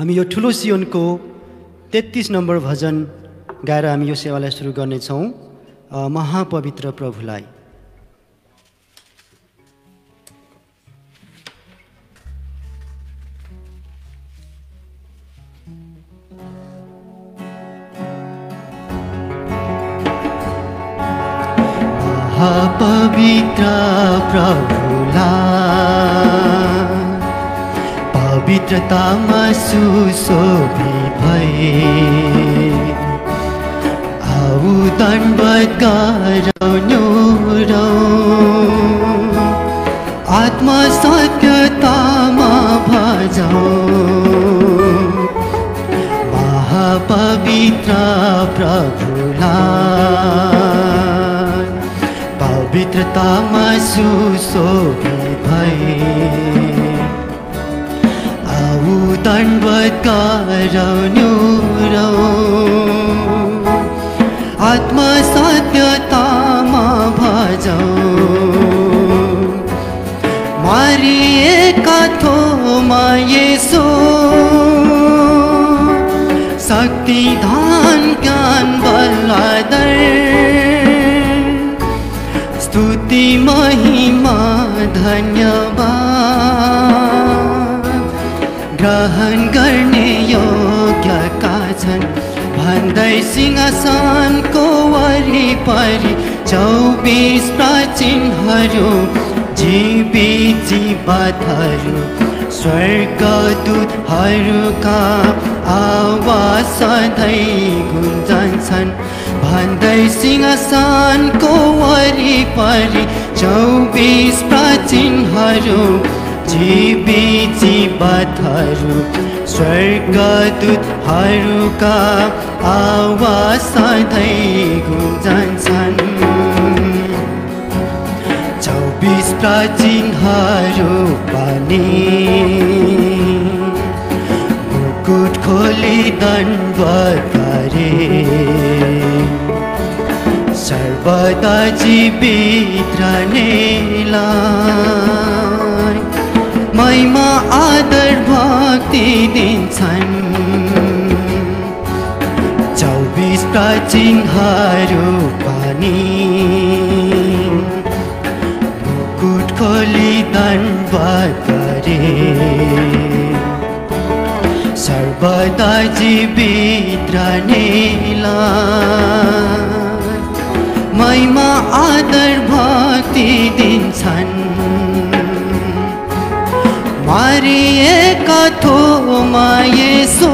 हामी यो ठुलो सियोनको 33 नम्बर भजन गाएर हामी यो सेवालाई सुरु गर्नेछौँ। महापवित्र प्रभुलाई। महापवित्र प्रभुलाई पवित्रतामा सुशोभित भए आऊ दण्डवत् गरौँ आत्मा सत्यतामा भजौँ। महापवित्र प्रभुलाई पवित्रतामा सुशोभित भए आऊ दण्डवत् गरौँ आत्मा सत्यतामा भजौँ। मारिएका थोमा येशू शक्ति धन ज्ञान बल आदर स्तुति महिमा धन्यवाद ग्रहण गर्ने योग्यका छन् भन्दै सिंहासनको वरिपरि 24 प्राचीनहरू जीवित जीवातहरू स्वर्गदूतहरूका आवाज सधैँ गुन्जन्छन् भन्दै सिंहासनको वरिपरि 24 प्राचीनहरू जीवित जीवातहरू स्वर्गदूतहरूका आवाज सधैँ गुन्जन्छन्। 24 प्राचीनहरू पनि मुकुट खोली दण्डवत् गरे सर्वदा जीवित रहनेलाई महिमा आदर भक्ति दिन्छन्। 24 प्राचीनहरू पनि मुकुट खोली दण्डवत् गरे सर्वदा जीवित रहनेलाई महिमा आदर भक्ति दिन्छन्। मारिएका थोमा येशू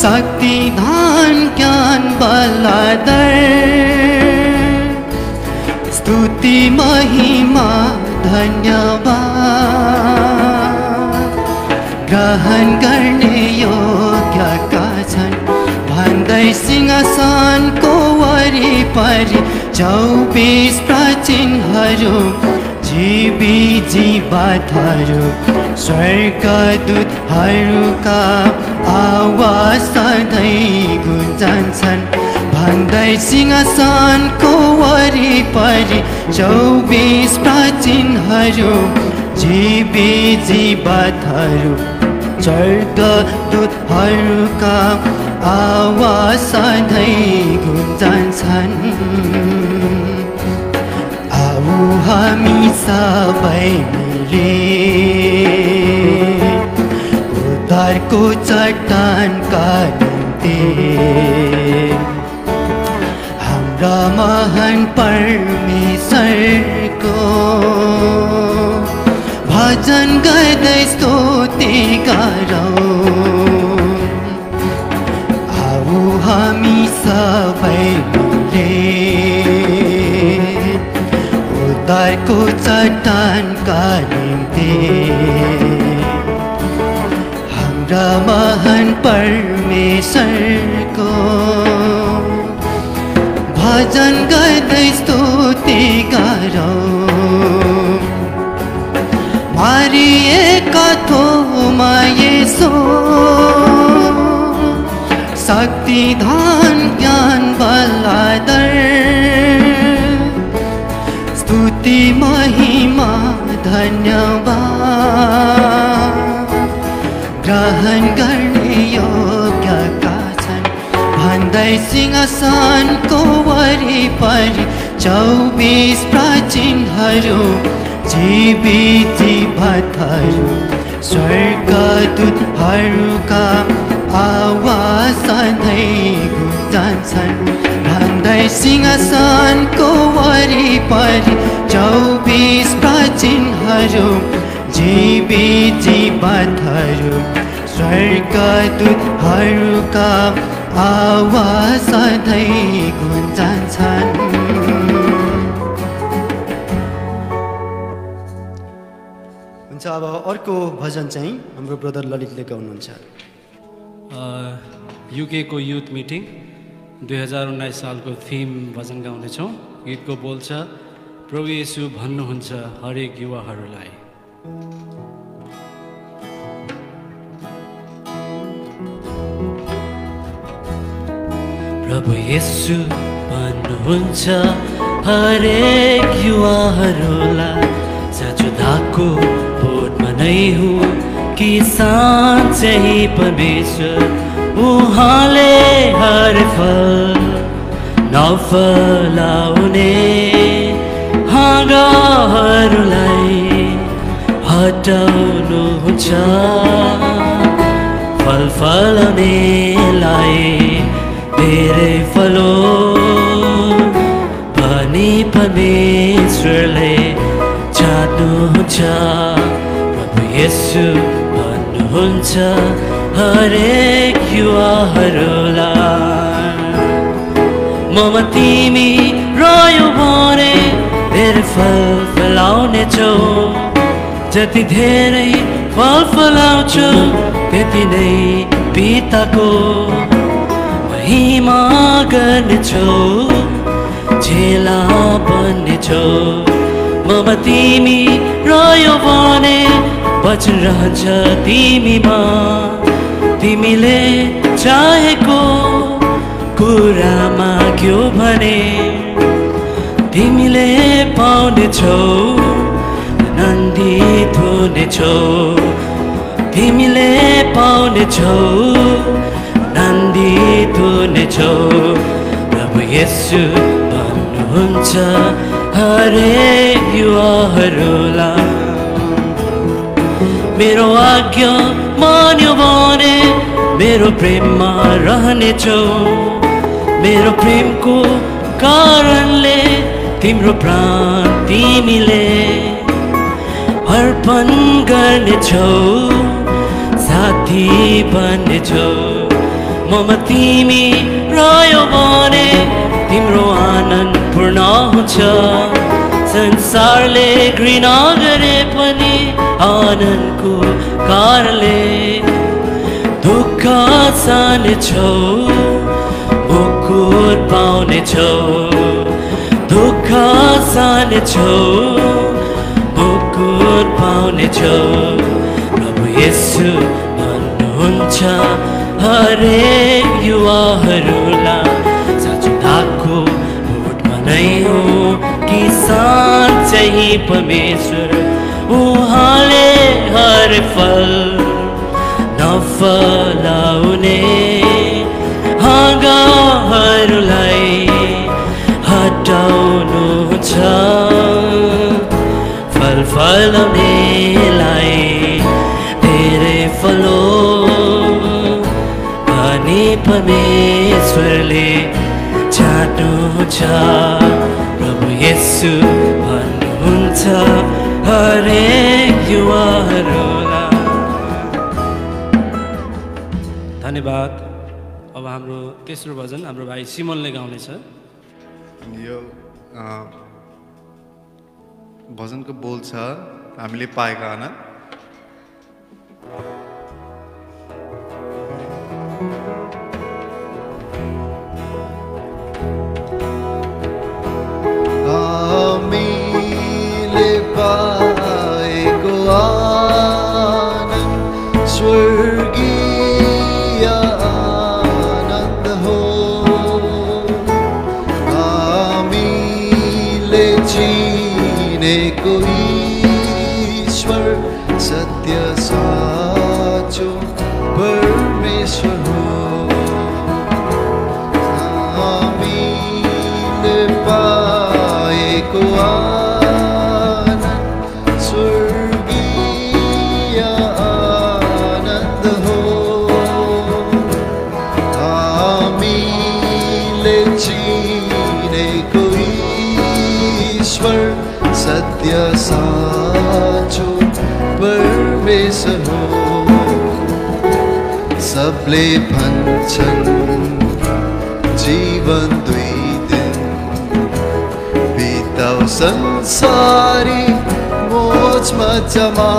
शक्ति धन ज्ञान बल आदर स्तुति महिमा धन्यवाद ग्रहण गर्ने योग्यका छन् भन्दै सिंहासनको वरिपरि 24 प्राचीनहरू जीवित जीवातहरू स्वर्गदूतहरूका आवाज सधैँ गुन्जन्छन् भन्दै सिंहासनको वरिपरि 24 प्राचीनहरू जीवित जीवातहरू स्वर्गदूतहरूका आवाज सधैँ गुन्जन्छन्। आऊ हामी सबै मिले उद्धारको चट्टानका निम्ति हाम्रा महान परमेश्वरको भजन गर्दै स्तुति गरौँ। आऊ हामी सबै मिले उद्धारको चट्टानका निम्ति हाम्रा महान परमेश्वरको भजन गर्दै स्तुति गरौँ। मारिएका थोमा येशू शक्ति धन ज्ञान बल आदर स्तुति महिमा धन्यवाद ग्रहण गर्ने योग्यका छन् भन्दै सिंहासनको वरिपरि 24 प्राचीनहरू जीवित जीवहरू स्वर्गदूतहरूका आवाज सधैँ गुन्जन्छन् भन्दै सिंहासनको वरिपरि 24 प्राचीनहरू जीवित जीवहरू स्वर्गदूतहरूका आवाज सधैँ गुन्जन्छन्। हुन्छ, अब अर्को भजन चाहिँ हाम्रो ब्रदर ललितले गाउनुहुन्छ। युकेको युथ मिटिङ 2019 सालको थिम भजन गाउनेछौँ। गीतको बोल छ, प्रभु येशू भन्नुहुन्छ हरेक युवाहरूलाई। प्रभु येशू भन्नुहुन्छ हरेक युवाहरूलाई, साँचो धाको बोटमा नै हुँ कि साँच्चै परमेश्वर उहाँले हर फल नफलाउने हाँगाहरूलाई हटाउनुहुन्छ, फल फलाउनेलाई धेरै फलो भनी परमेश्वरले चाहनुहुन्छ। प्रभु येशू भन्नुहुन्छ हरेक युवाहरूलाई, ममा तिमी रह्यो भने धेरै फल फलाउनेछौ, जति धेरै फल फलाउँछौ त्यति नै पिताको महिमा गर्नेछौ, चेला बन्नेछौ। ममा तिमी रह्यो भने वचन रहन्छ तिमीमा, तिमीले चाहेको कुरा माग्यो भने तिमीले पाउनेछौ, आनन्दित हुनेछौ, तिमीले पाउनेछौ, आनन्दित हुनेछौ। प्रभु येशू भन्नुहुन्छ हरेक युवाहरूलाई, मेरो आज्ञा मान्यो भने मेरो प्रेममा रहनेछौ, मेरो प्रेमको कारणले तिम्रो प्राण तिमीले अर्पण गर्नेछौ, साथी बन्नेछौ। ममा तिमी रह्यो भने तिम्रो आनन्द पूर्ण हुन्छ, संसारले घृणा गरे पनि आनन्दको कारणले दुःख सहनेछौ, मुकुट पाउनेछौ, दुःख सहनेछौ, मुकुट पाउनेछौ। प्रभु येशू भन्नुहुन्छ हरेक युवाहरूलाई, साँचो धाको बोटमा नै हो कि साँच्चै परमेश्वर उहाँले हर फल नफलाउने हाँगाहरूलाई हटाउनुहुन्छ, फल फलाउनेलाई धेरै फलो भनी परमेश्वरले चाहनुहुन्छ। प्रभु येशू भन्नुहुन्छ हरेक युवाहरूलाई। धन्यवाद। अब हाम्रो तेस्रो भजन हाम्रो भाइ सिमोनले गाउनेछ। यो भजनको बोल छ, हामीले पाएका आनन्द। हामीले पाएको आनन्द स्वर्गीय आनन्द हो, हामीले चिनेको ईश्वर सत्य साँचो ईश्वर सत्य साँचो परमेश्वर हो सबले भन्छन् जीवन दुई दिन बिताउ संसारी मोज मजामा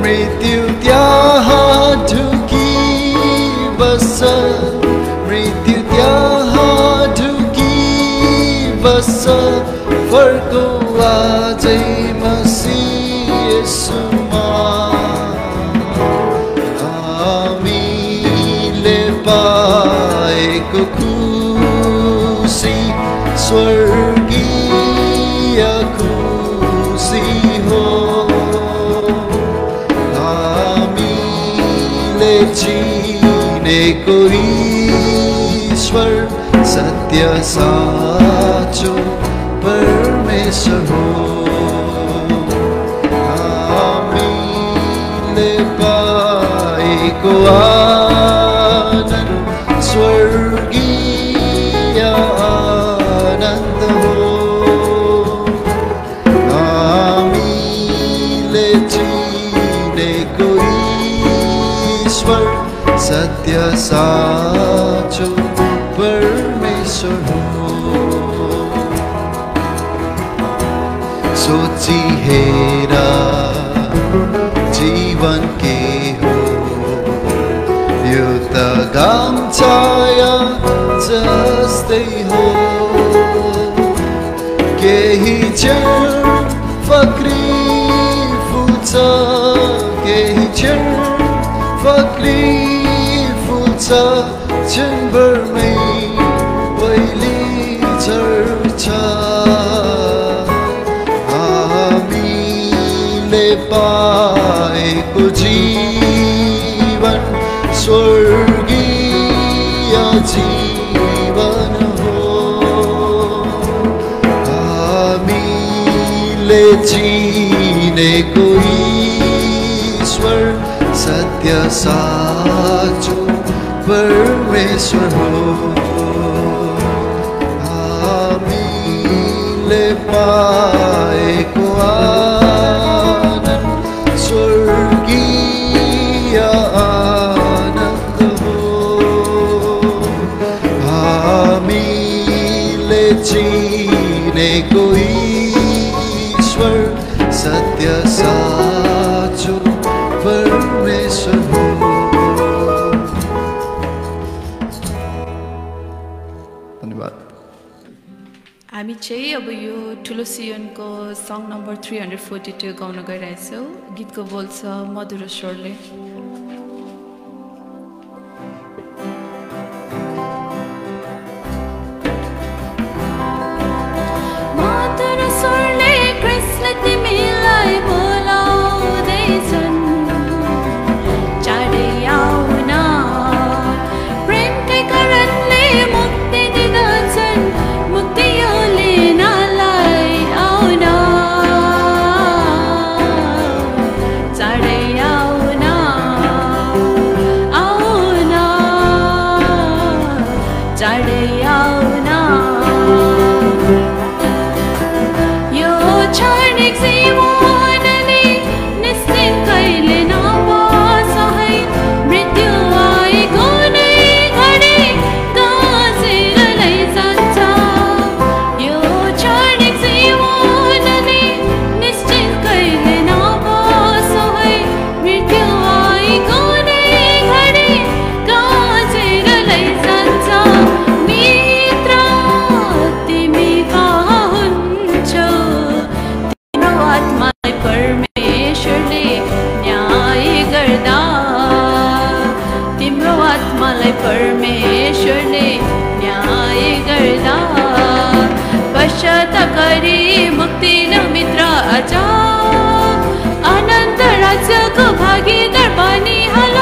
मृत्यु त्यहाँ ढुकी बस्छ मृत्यु त्यहाँ ढुकी बस्छ फर्को आजै मसीह येशूमा हामीले पाएको खुसी स्वर्गीय खुसी हो हामीले चिनेको ईश्वर सत्य साँचो परमेश्वर हो हामीले पाएको आनन्द स्वर्गीय आनन्द हो हामीले चिनेको ईश्वर सत्य साँचो परमेश्वर हो सोची हेर जीवन के हो यो त घाम छाया जस्तै हो केही क्षण फक्री फुल्छ केही क्षण फक्री फुल्छ क्षणभरमै पहिले झर्छ हामीले पाएको जीवन स्वर्गीय जीवन हो हामीले चिनेको ईश्वर सत्य साँचो परमेश्वर हो हामीले पाएको आनन्द स्वर्गीय आनन्द हो हामीले चिनेको ईश्वर सत्य साँचो परमेश्वर हो धन्यवाद हामी चाहिँ अब यो ठुलो सियोनको सङ नम्बर 342 गाउन गइरहेछौँ गीतको बोल छ मधुर स्वरले मधुर स्वरले कृष्ण तिमीलाई बोलाउँदैछन् चाँडै आउन प्रेमकै कारणले मुक्ति दिँदछन् मुक्ति यो लिनलाई आउन चाँडै आउन आउन चाँडै आउन यो क्षणिक जीवनले निश्चित कहिले नबस है मृत्यु आएको नै घडी गाँसेर लैजान्छ यो क्षणिक जीवनले निश्चित कहिले नबस है मृत्यु आएको नै घडी गाँसेर लैजान्छ मित्र तिमी कहाँ हुन्छौ तिम्रो आत्मालाई परमेश्वरले न्याय गर्दा तिम्रो आत्मालाई परमेश्वरले न्याय गर्दा पश्चाताप गरी मुक्ति न मित्र आज अनन्त राज्यको भागीदार बनिहाल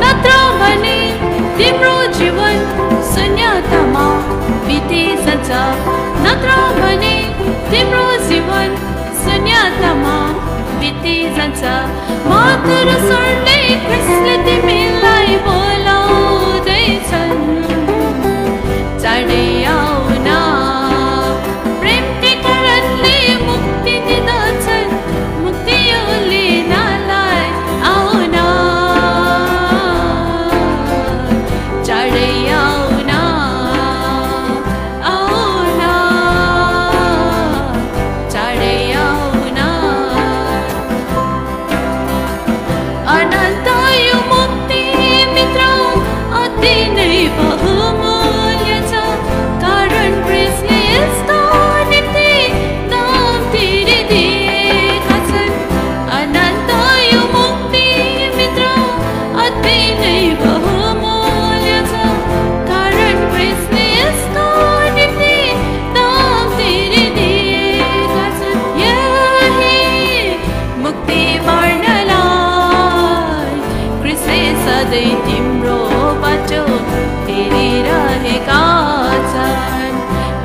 नत्र भने तिम्रो जीवन शून्यतामा बितिसक्छ नत्र भने तिम्रो जीवन शून्यतामा बितिसक्छ मधुर स्वरले कृष्ण तिमीलाई बोलाउँदैछन् चाँडै आउन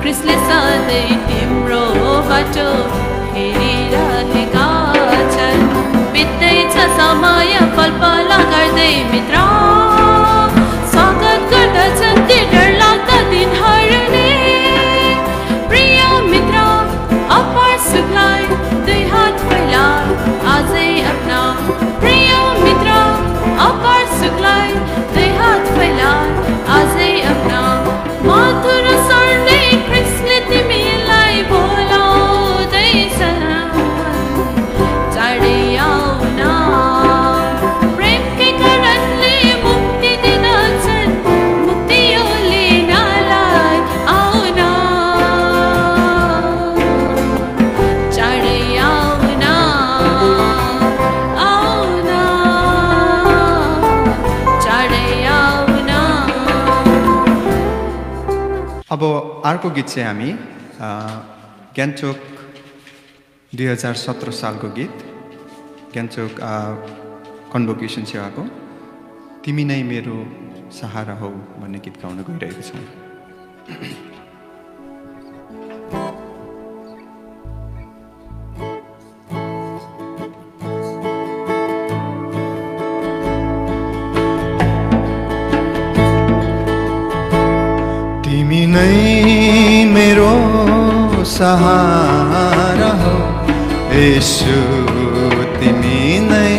क्रिस्टले सधैँ तिम्रो बाटो हेरिरहेका छन् बित्दैछ समय पल गर्दै मित्र स्वागत गर्दछन् ती डरलाग्दा दिनहरूले प्रिय मित्र अपार सुखलाई दुई हात फैला आजै अपना प्रिय मित्र अपार सुखलाई दुई हात फैला आजै अपना मधुर स्वरले क्रिस्टले तिमीलाई बोलाउँदैछन् चाँडै आउन प्रेमकै कारणले मुक्ति दिँदछन् मुक्ति यो लिनलाई आउन चाँडै आउन आउन चाँडै आउन। अब अर्को गीत चाहिँ हामी गान्तोक 2017 सालको गीत गान्तोक कन्भोकेसन सेवाको तिमी नै मेरो सहारा हौ भन्ने गीत गाउन गइरहेको छौँ। तिमी नै मेरो सहारा हो येशू तिमी नै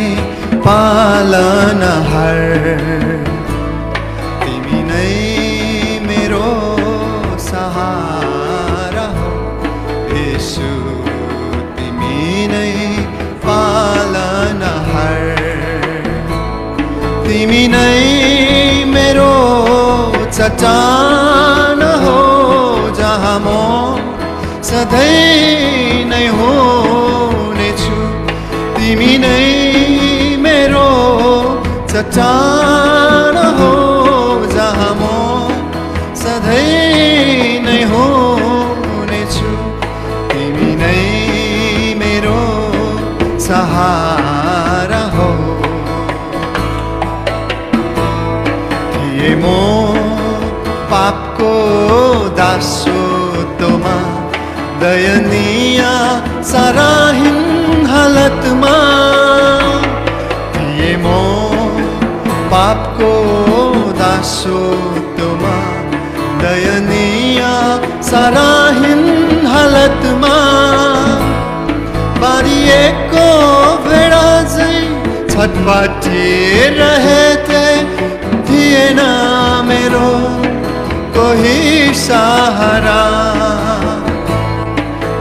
पालनहार तिमी नै मेरो सहारा हो येशू तिमी नै पालनहार तिमी नै मेरो चट्टान हो जहाँ म सधैँ नै हुनेछु तिमी नै मेरो चट्टान हो जहाँ म सधैँ नै हुनेछु तिमी नै मेरो सहारा हो थिए म पापको दासत्वमा दयनीय साराहीन हालतमा थिए म पापको दासत्वमा दयनीय साराहीन हालतमा बारिएको भेडा झैं छटपटिरहेथे थिएन मेरो कोही सहारा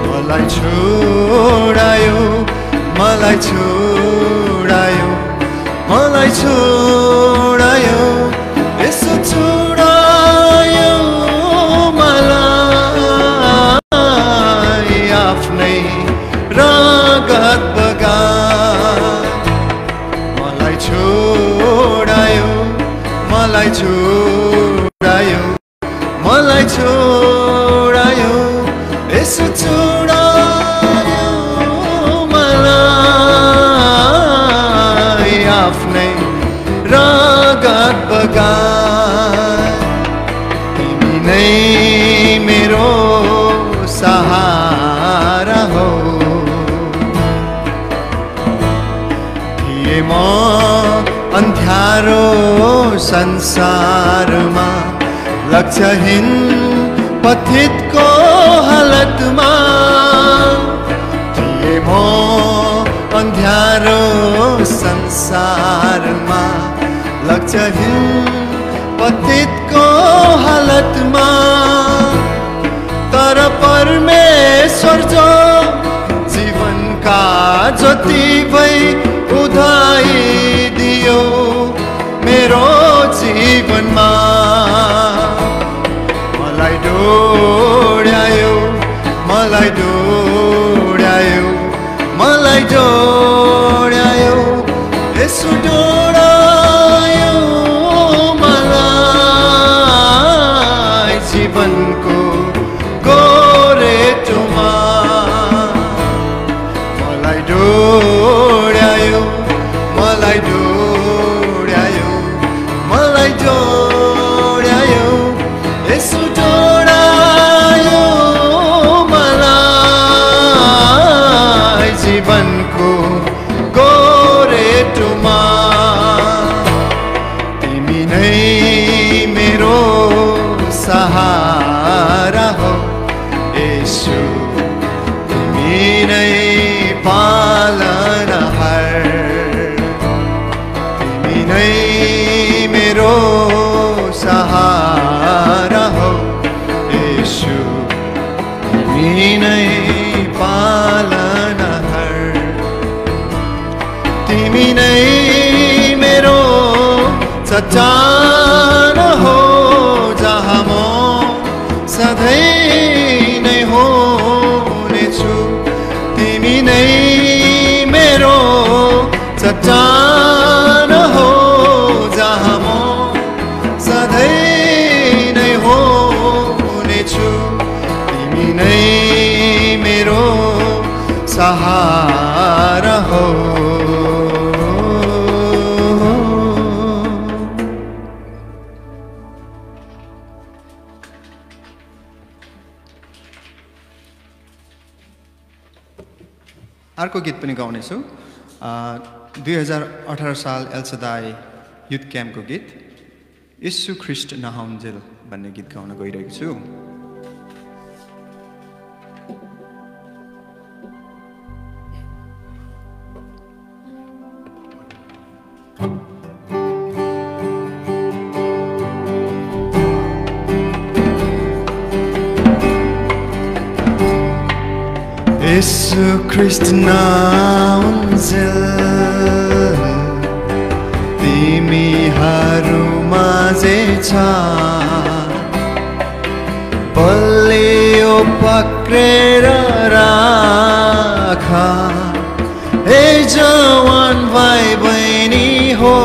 मलाई छोडायो मलाई छोडायो मलाई छोडायो यसो छोडायो मलाई आफ्नै रगत बगान मलाई छोडायो मलाई छोडायो मलाई छोडायो यसो छोडायो मलाई आफ्नै रगत बगान तिमी नै मेरो सहारा हो थिए म अन्ध्यारो संसारमा लक्ष्यहीन पथितको हालतमा थिए म अन्ध्यारो संसारमा लक्ष्यहीन पथितको हालतमा तर परमेश्वर जो जीवनका ज्योति भई उधाइदियो मेरो जीवनमा मलाई डोड्यायो मलाई डोड्यायो मलाई डोड्यायो यसो डोड्यायो मलाई जीवनको गोरेटोमा मलाई डोड्यायो मलाई डोड्यायो मलाई डोड्यायो यसु तिमी नै पालनहार तिमी नै मेरो सहारा हो यसु तिमी नै पालनहार तिमी नै मेरो चट्टान हो जहाँ म सधैँ नै हुनेछु तिमी नै मेरो चट्टान हो जहाँ म सधैँ नै हुनेछु तिमी नै मेरो सहारा हो अर्को गीत पनि गाउनेछु 2018 साल एल्सदाई युथ क्याम्पको गीत यीशु ख्रीष्ट नहाउन्जेल भन्ने गीत गाउन गइरहेको छु यीशु ख्रीष्ट नहाउन्जेल तिमीहरू माझे छ बलियो पक्रेर राख हे जवान भाइ बहिनी हो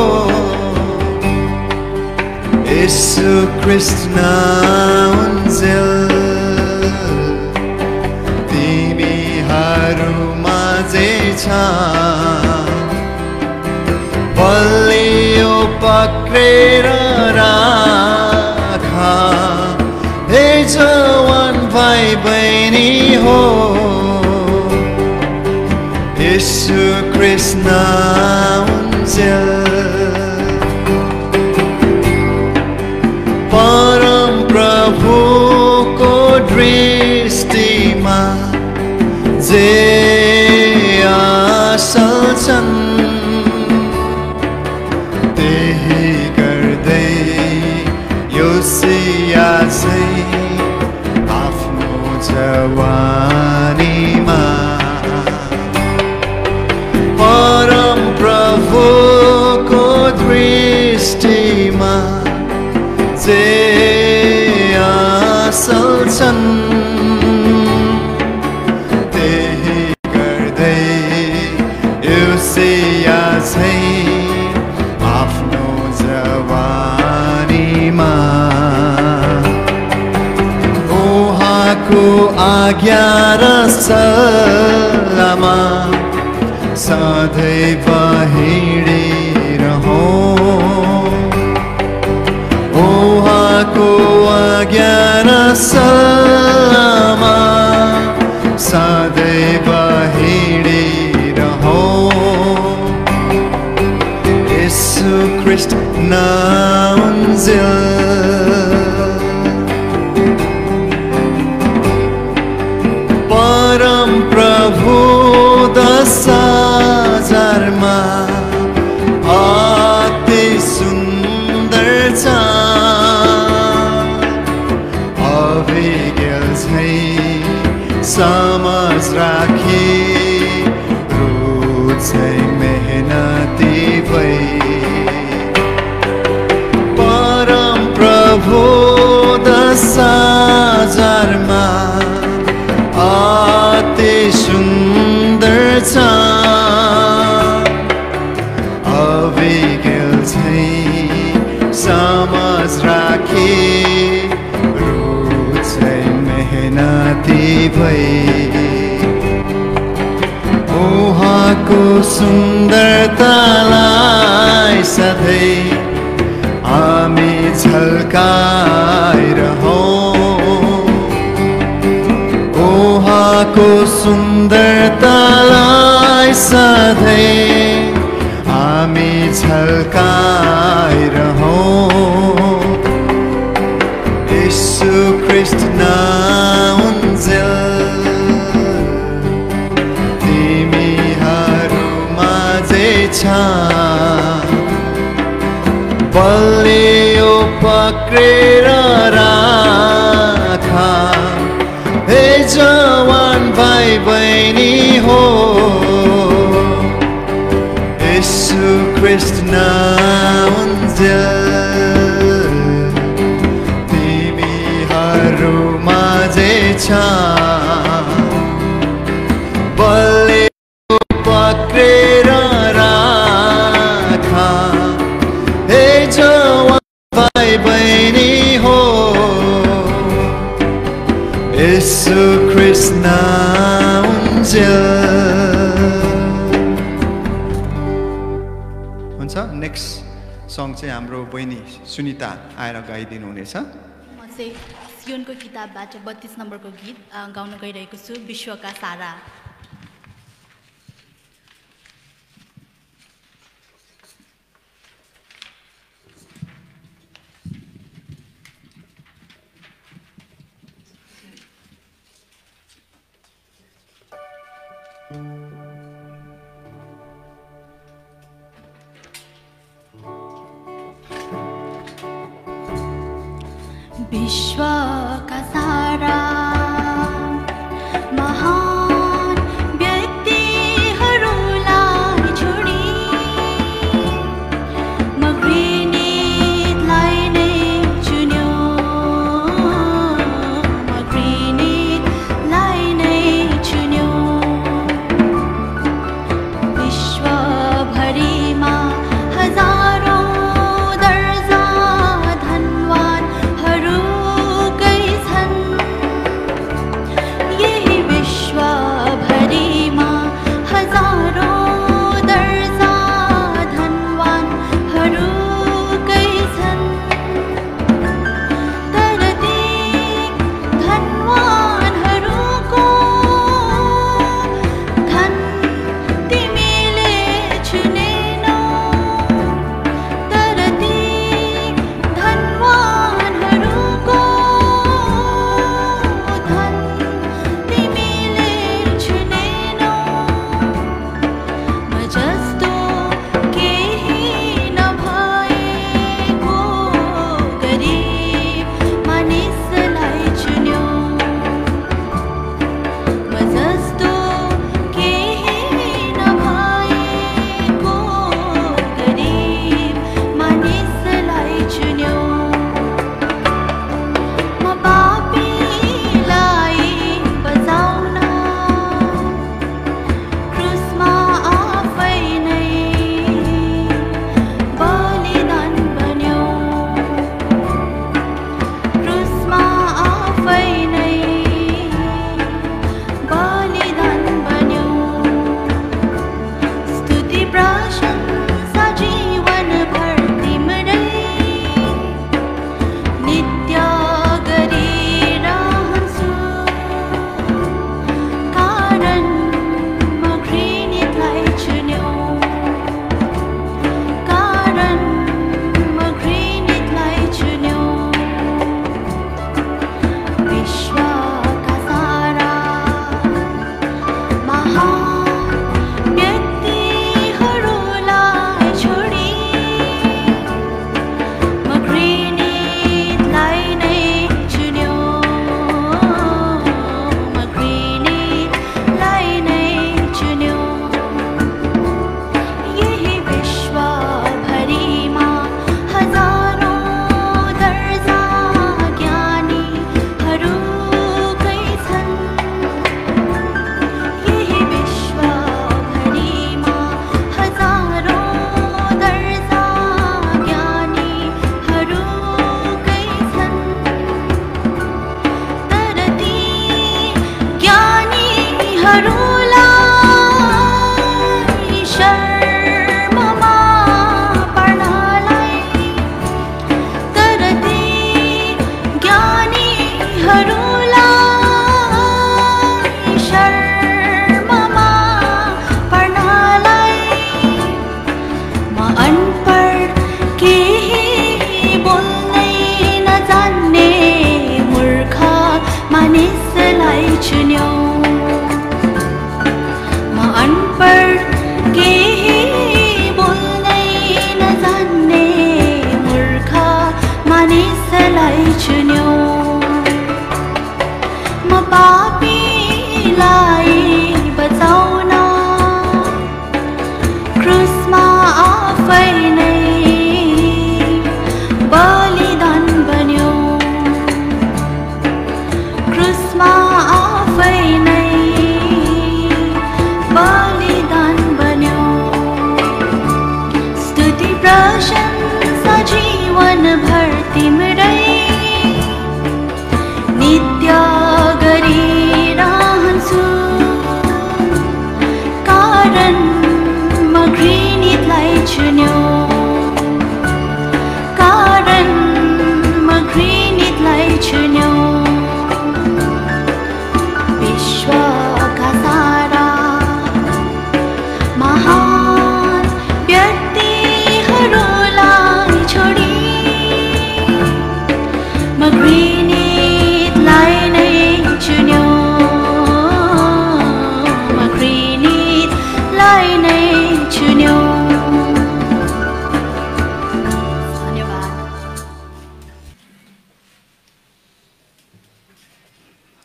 यीशु ख्रीष्ट नहाउन्जेल माझे छ बलियो पक्रेर राख हे जवान भाइ बहिनी हो यीशु ख्रीष्ट नहाउन्जेल परम प्रभुको दृष्टिमा जे असल छन् त्यही गर्दै योसिया चाहिँ आफ्नो जवानीमा परम प्रभुको दृष्टिमा जे असल छन् आफ्नो जवानीमा उहाँको आज्ञा र सल्लाहमा सधैँ हिँडिरहौँ उहाँको आज्ञा र सल्लाहमा सधैँ यीशु ख्रीष्ट नहाउन्जेल परम प्रभु 10,000 मा अति सुन्दर छ अभिज्ञ चाहिँ समझ राखी चाहिँ मेहनती भई परम प्रभु 10,000 मा अति सुन्दर छ अभिज्ञ चाहिँ समझ राखी चाहिँ मेहनती भई उहाँको सुन्दरतालाई सधैँ हामी झल्काइरहौँ उहाँको सुन्दरतालाई सधैँ हामी झल्काइरहौँ यीशु ख्रीष्ट नहाउन्जेल बलियो पक्रेर राख हे जवान भाइ बहिनी हो यीशु ख्रीष्ट नाउन्जेल तिमीहरू माझै छ बलियो पक्रेर राख हे जवान भाइ बहिनी हो यीशु ख्रीष्ट नाउन्जेल हुन्छ नेक्स्ट सङ चाहिँ हाम्रो बहिनी सुनिता आएर गाइदिनु हुनेछ म चाहिँ सियोनको किताबबाट 32 नम्बरको गीत गाउन गइरहेको छु विश्वका सारा विश्वका सारा महान व्यक्तिहरूलाई छोडी म घृणितलाई नै चुन्यो म घृणितलाई नै चुन्यो विश्वभरिमा हजारौं दर्जा धनवानहरू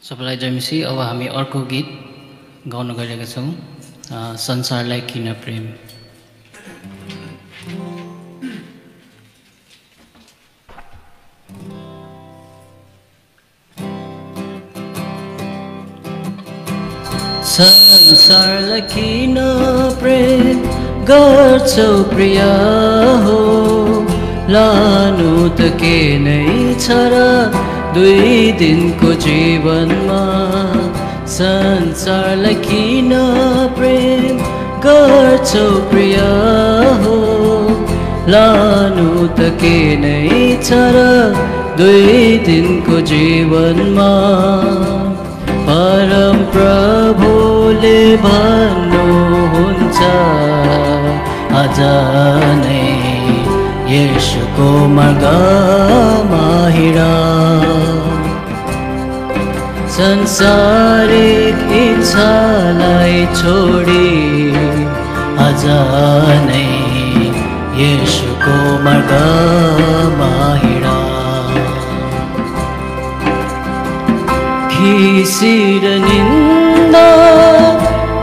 सबैलाई जयमसी। अब हामी अर्को गीत गाउन गइरहेका छौँ, संसारलाई किन प्रेम। संसारलाई किन प्रेम गर्छौ प्रिय हो, लानु त के नै छ र दुई दिनको जीवनमा। संसारलाई किन प्रेम गर्छौ प्रिय हो, लानु त के नै छ र दुई दिनको जीवनमा। परम प्रभुले भन्नुहुन्छ आज नै येशूको मार्गमा हिँड। संसारिक इच्छालाई छोडी आज नै येशूको मार्गमा हिँड। खिसी र निन्दा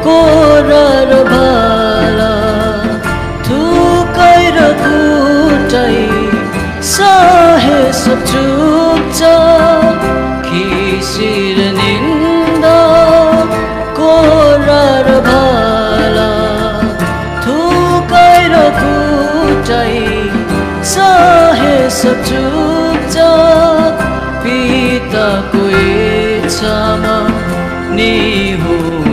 कोरा र भाला, थुकाइ र कुटाइ सहे सब चुक्छ। खिसी र निन्दा कोरा र भाला, थुकाइ र कुटाइ सहे सब चुक्छ। पिताको इच्छामा निहुरिँदै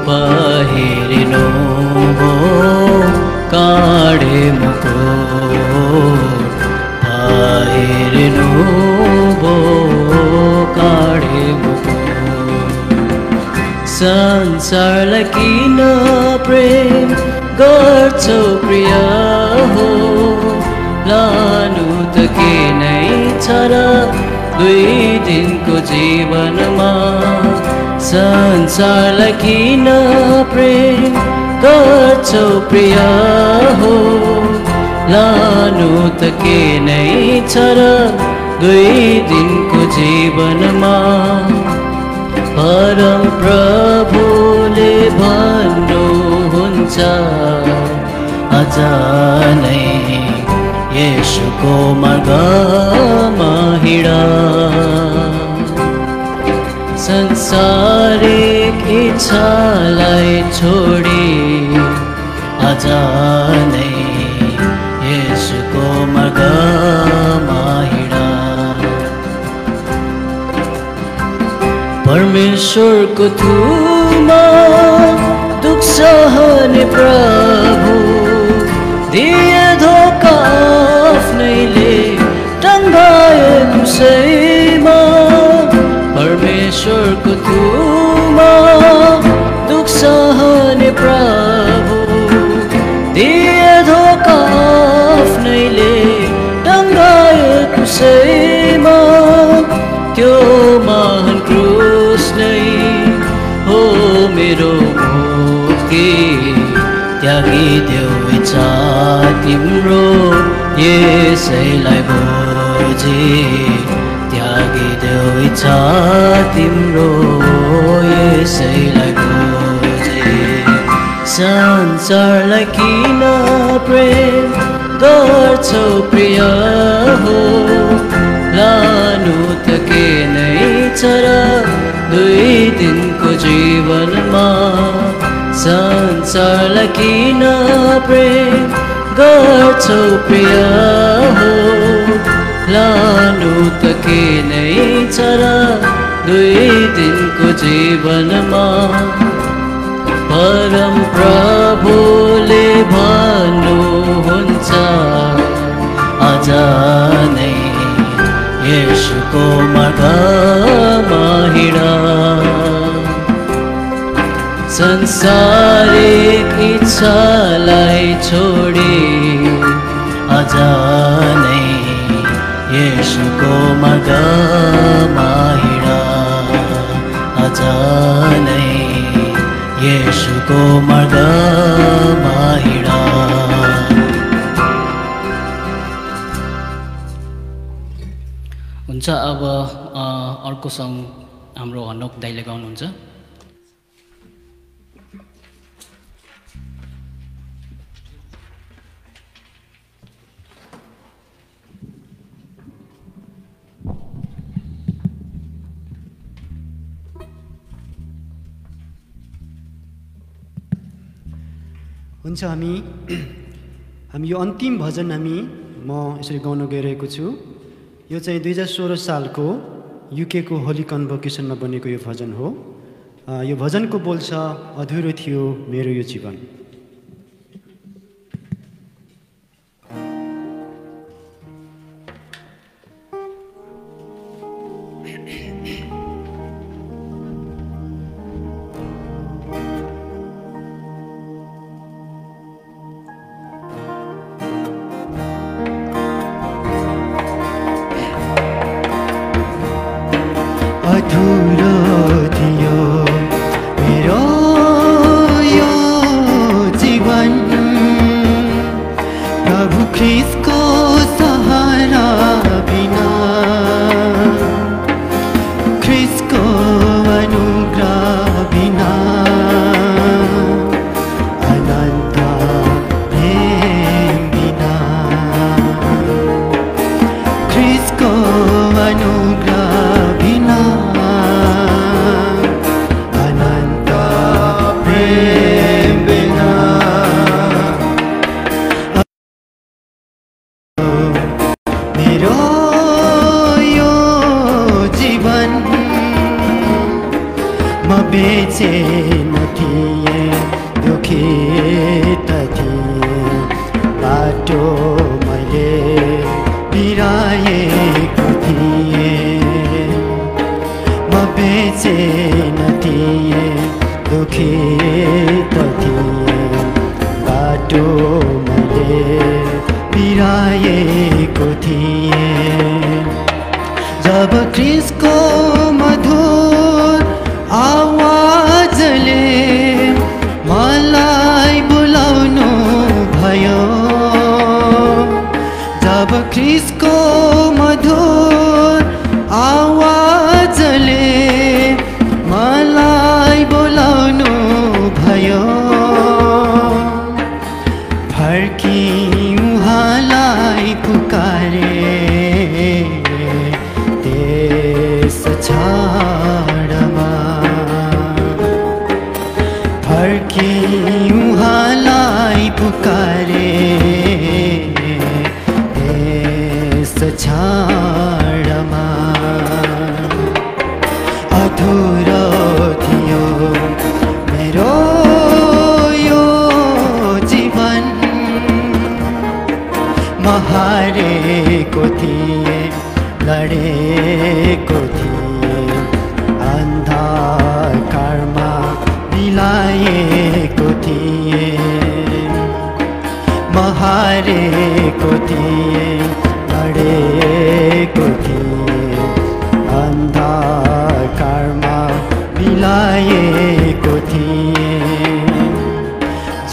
पहिरिनु काँडे मुकुट, पहिरिनु काँडे मुकुट। संसारलाई किन प्रेम गर्छौ प्रिय हो, लानु त के नै छ र दुई दिनको जीवनमा। संसारलाई किन प्रेम गर्छौ प्रिय हो, लानु त के नै छ र दुई दिनको जीवनमा। परम प्रभुले भन्नुहुन्छ आज नै येशूको मार्गमा हिँड। संसारिक इच्छालाई छोडी आज नै येशूको मार्गमा हिँड। परमेश्वरको थुमा दुख सहने प्रभु, दिए धोका आफ्नैले टङ्गाए क्रुसैमा। परमेश्वरको थुमा दुख सहने प्रभु, दिए धोका आफ्नैले टङ्गाए क्रुसैमा। त्यो महान क्रुस नै हो मेरो मुक्ति, त्यागिदेऊ इच्छा तिम्रो यसैलाई बुझी। त्यागिदेऊ इच्छा तिम्रो यसैलाई बुझी। संसारलाई किन प्रेम गर्छौ प्रिय हो, लानु त के नै छ र दुई दिनको जीवनमा। संसारलाई किन प्रेम गर्छौ प्रिय हो, लानु त के नै छ र दुई दिनको जीवनमा। परम प्रभुले भन्नुहुन्छ आज नै येशूको मार्गमा हिँड। संसारिक इच्छालाई छोडी आज नै येशूको मार्गमा हिँड। आज नै येशूको मार्गमा हिँड। हुन्छ, अब अर्को सङ्ग हाम्रो हनोक दाइले गाउनुहुन्छ। हुन्छ, हामी यो अन्तिम भजन म यसरी गाउन गइरहेको छु। यो चाहिँ 2016 सालको युकेको होली कन्भोकेसनमा बनेको यो भजन हो। यो भजनको बोल छ, अधुरो थियो मेरो यो जीवन। अधुरो थियो मेरो यो जीवन, प्रभु ख्रीष्टको सहारा बिना, ख्रीष्टको अनुग्रह बिना, अनन्त प्रेम बिना, ख्रीष्टको अनुग्रह बिना, अनन्त प्रेम बिना, मेरो यो जीवन म बेचेन थिएँ, दुखित थिएँ, बाटो मैले बिराएको थिएँ, म बेचेन थिएँ, दुखित थिएँ, बाटो मैले बिराएको थिएँ। जब ख्रीष्टको मधुर आवाजले मलाई बोलाउनु भयो, जब ख्रीष्टको मधुर आवाजले मलाई बोलाउनु भयो, फर्की उहाँलाई पुकारे, देश छाडमा फर्की उहाँलाई पुकारे, देश छाडमा। अधुरो थियो मेरो यो जीवन, म हारेको थिएँ, लडेको थिएँ, अन्धकारमा बिलाएको थिएँ, म हारेको थिएँ, लडेको थिएँ, अन्धकारमा बिलाएको थिएँ।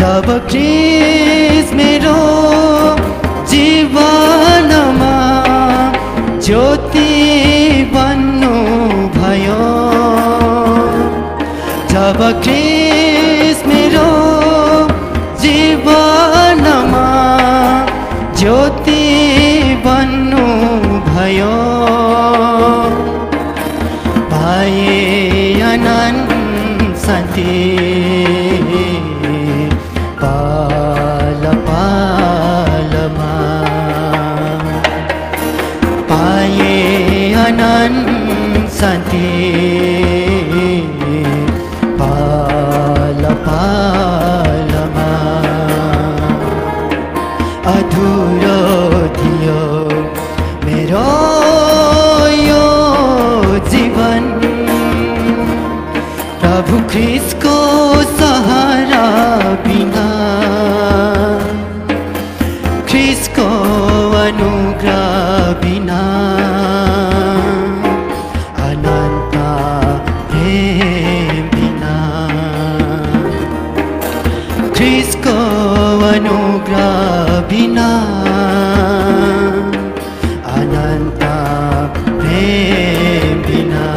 जब ख्रीष्ट मेरो जीवनमा ज्योति बन्नु भयो, जब ख्रीष्ट मेरो जीवनमा ज्योति बन्नु भयो, पाए अनन्त शान्ति पाल पालमा, पाए अनन्त शान्ति पाल पालमा। अधुरो थियो मेरो यो जीवन, प्रभु ख्रीष्टको सहारा बिना, ख्रीष्टको अनुग्रह बिना, अनन्त प्रेम बिना, ख्रीष्टको अनुग्रह बिना, अनन्त प्रेम बिना,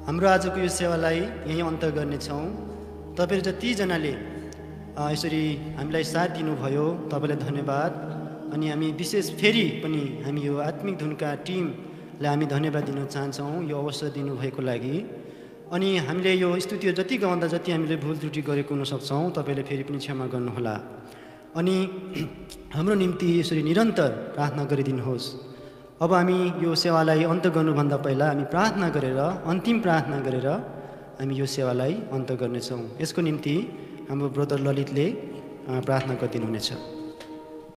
हाम्रो आजको यो सेवालाई यहीँ अन्त गर्नेछौँ। तपाईँहरू जतिजनाले यसरी हामीलाई साथ दिनुभयो तपाईँलाई धन्यवाद। अनि हामी विशेष फेरि पनि हामी यो आत्मिक धुनका टिमलाई हामी धन्यवाद दिन चाहन्छौँ यो अवसर दिनुभएको लागि। अनि हामीले यो स्तुतिहरू जति गाउँदा जति हामीले भुल त्रुटि गरेको हुन सक्छौँ तपाईँले फेरि पनि क्षमा गर्नुहोला। अनि हाम्रो निम्ति यसरी निरन्तर प्रार्थना गरिदिनुहोस्। अब हामी यो सेवालाई अन्त गर्नुभन्दा पहिला हामी प्रार्थना गरेर अन्तिम प्रार्थना गरेर हामी यो सेवालाई अन्त गर्नेछौँ। यसको निम्ति हाम्रो ब्रदर ललितले प्रार्थना गरिदिनुहुनेछ।